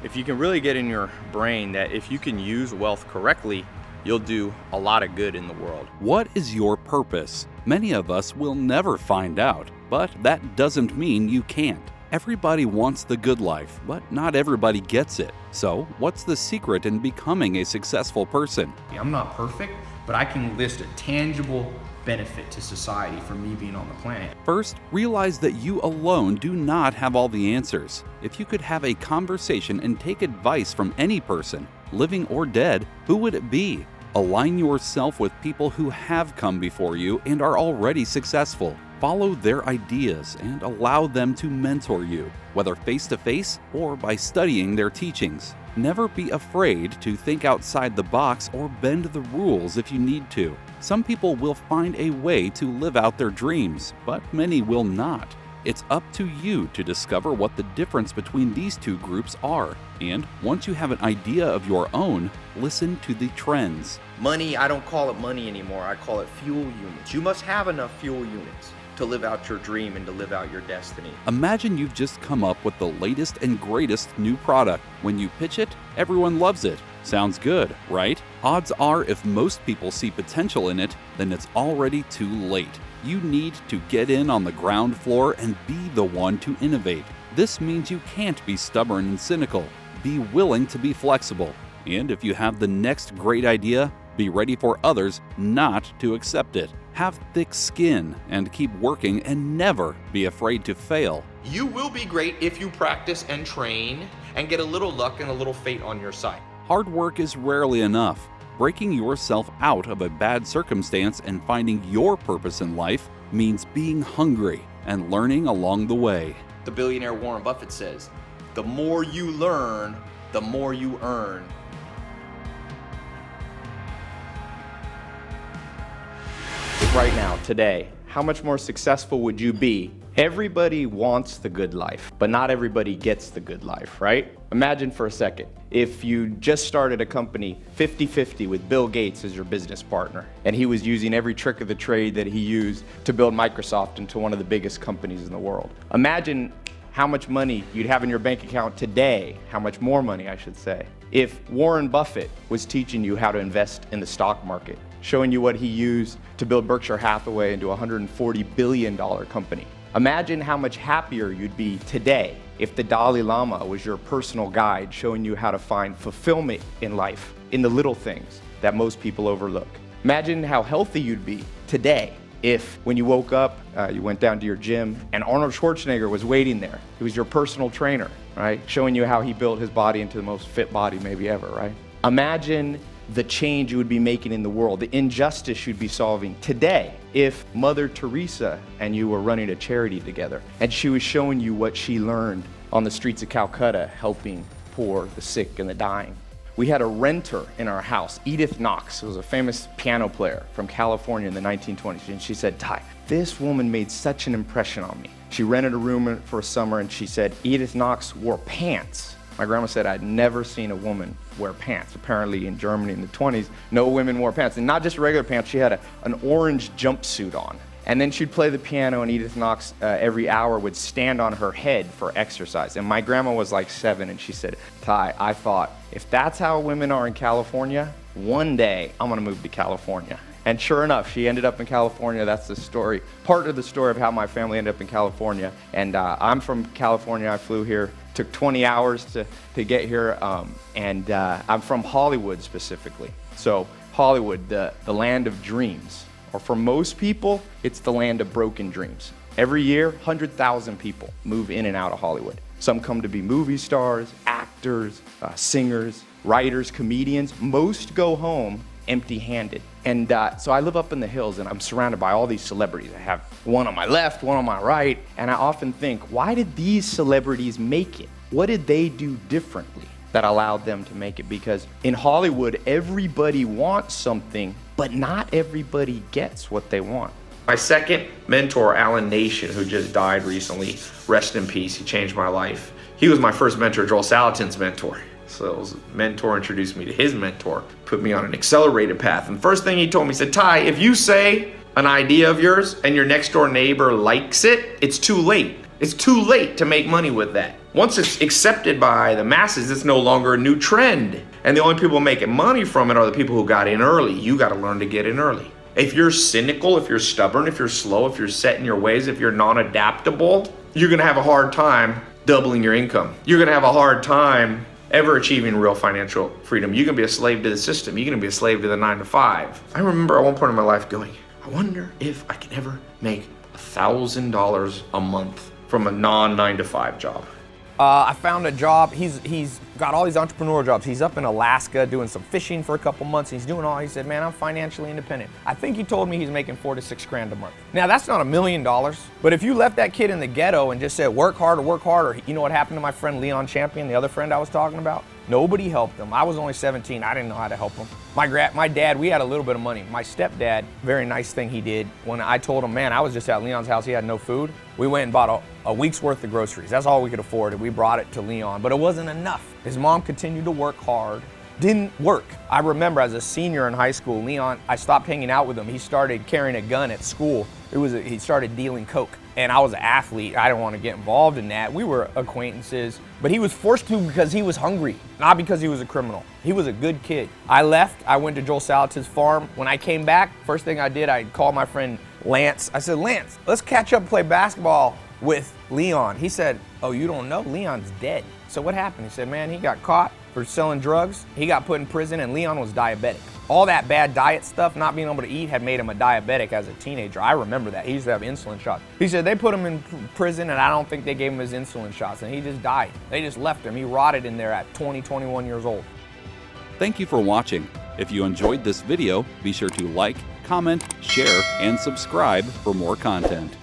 If you can really get in your brain that if you can use wealth correctly, you'll do a lot of good in the world. What is your purpose? Many of us will never find out, but that doesn't mean you can't. Everybody wants the good life, but not everybody gets it. So, what's the secret in becoming a successful person? I'm not perfect, but I can list a tangible benefit to society for me being on the planet. First, realize that you alone do not have all the answers. If you could have a conversation and take advice from any person, living or dead, who would it be? Align yourself with people who have come before you and are already successful. Follow their ideas and allow them to mentor you, whether face-to-face or by studying their teachings. Never be afraid to think outside the box or bend the rules if you need to. Some people will find a way to live out their dreams, but many will not. It's up to you to discover what the difference between these two groups are. And once you have an idea of your own, listen to the trends. Money, I don't call it money anymore. I call it fuel units. You must have enough fuel units to live out your dream and to live out your destiny. Imagine you've just come up with the latest and greatest new product. When you pitch it, everyone loves it. Sounds good, right? Odds are if most people see potential in it, then it's already too late. You need to get in on the ground floor and be the one to innovate. This means you can't be stubborn and cynical. Be willing to be flexible. And if you have the next great idea, be ready for others not to accept it. Have thick skin and keep working and never be afraid to fail. You will be great if you practice and train and get a little luck and a little fate on your side. Hard work is rarely enough. Breaking yourself out of a bad circumstance and finding your purpose in life means being hungry and learning along the way. The billionaire Warren Buffett says, the more you learn, the more you earn. Right now, today, how much more successful would you be? Everybody wants the good life, but not everybody gets the good life, right? Imagine for a second, if you just started a company 50-50 with Bill Gates as your business partner, and he was using every trick of the trade that he used to build Microsoft into one of the biggest companies in the world. Imagine how much money you'd have in your bank account today, how much more money I should say, if Warren Buffett was teaching you how to invest in the stock market, showing you what he used to build Berkshire Hathaway into a $140 billion company. Imagine how much happier you'd be today if the Dalai Lama was your personal guide, showing you how to find fulfillment in life, in the little things that most people overlook. Imagine how healthy you'd be today if when you woke up, you went down to your gym and Arnold Schwarzenegger was waiting there. He was your personal trainer, right? Showing you how he built his body into the most fit body maybe ever, right? Imagine the change you would be making in the world, the injustice you'd be solving today if Mother Teresa and you were running a charity together and she was showing you what she learned on the streets of Calcutta, helping poor, the sick, and the dying. We had a renter in our house, Edith Knox, who was a famous piano player from California in the 1920s, and she said, Tai, this woman made such an impression on me. She rented a room for a summer and she said, Edith Knox wore pants. My grandma said I'd never seen a woman wear pants. Apparently in Germany in the 20s, no women wore pants. And not just regular pants, she had an orange jumpsuit on. And then she'd play the piano and Edith Knox every hour would stand on her head for exercise. And my grandma was like 7 and she said, Tai, I thought, if that's how women are in California, one day I'm gonna move to California. And sure enough, she ended up in California. That's the story, part of the story of how my family ended up in California. And I'm from California. I flew here. Took 20 hours to get here, and I'm from Hollywood specifically. So Hollywood, the land of dreams, or for most people, it's the land of broken dreams. Every year, 100,000 people move in and out of Hollywood. Some come to be movie stars, actors, singers, writers, comedians. Most go home empty-handed. And so I live up in the hills and I'm surrounded by all these celebrities. I have one on my left, one on my right, and I often think, why did these celebrities make it? What did they do differently that allowed them to make it? Because in Hollywood, everybody wants something, but not everybody gets what they want. My second mentor, Alan Nation, who just died recently, rest in peace, he changed my life. He was my first mentor, Joel Salatin's mentor. So his mentor introduced me to his mentor, put me on an accelerated path. And the first thing he told me, he said, Tai, if you say an idea of yours and your next door neighbor likes it, it's too late. It's too late to make money with that. Once it's accepted by the masses, it's no longer a new trend. And the only people making money from it are the people who got in early. You got to learn to get in early. If you're cynical, if you're stubborn, if you're slow, if you're set in your ways, if you're non-adaptable, you're going to have a hard time doubling your income. You're going to have a hard time ever achieving real financial freedom. You're going to be a slave to the system. You're going to be a slave to the 9 to 5. I remember at one point in my life going, I wonder if I can ever make $1,000 a month from a non-9 to 5 job. I found a job. He's got all these entrepreneurial jobs. He's up in Alaska doing some fishing for a couple months. He's doing all. He said, man, I'm financially independent. I think he told me he's making $4 to $6 grand a month. Now that's not $1 million, but if you left that kid in the ghetto and just said work hard, or you know what happened to my friend Leon Champion, the other friend I was talking about? Nobody helped him. I was only 17. I didn't know how to help him. My dad, we had a little bit of money. My stepdad, very nice thing he did, when I told him, man, I was just at Leon's house, he had no food. We went and bought a week's worth of groceries. That's all we could afford, and we brought it to Leon, but it wasn't enough. His mom continued to work hard. Didn't work. I remember as a senior in high school, Leon, I stopped hanging out with him. He started carrying a gun at school. He started dealing coke. And I was an athlete. I didn't want to get involved in that. We were acquaintances, but he was forced to because he was hungry, not because he was a criminal. He was a good kid. I left. I went to Joel Salatz's farm. When I came back, first thing I did, I called my friend Lance. I said, Lance, let's catch up and play basketball with Leon. He said, oh, you don't know? Leon's dead. So what happened? He said, man, he got caught for selling drugs. He got put in prison, and Leon was diabetic. All that bad diet stuff, not being able to eat, had made him a diabetic as a teenager. I remember that. He used to have insulin shots. He said they put him in prison, and I don't think they gave him his insulin shots, and he just died. They just left him. He rotted in there at 20, 21 years old. Thank you for watching. If you enjoyed this video, be sure to like, comment, share, and subscribe for more content.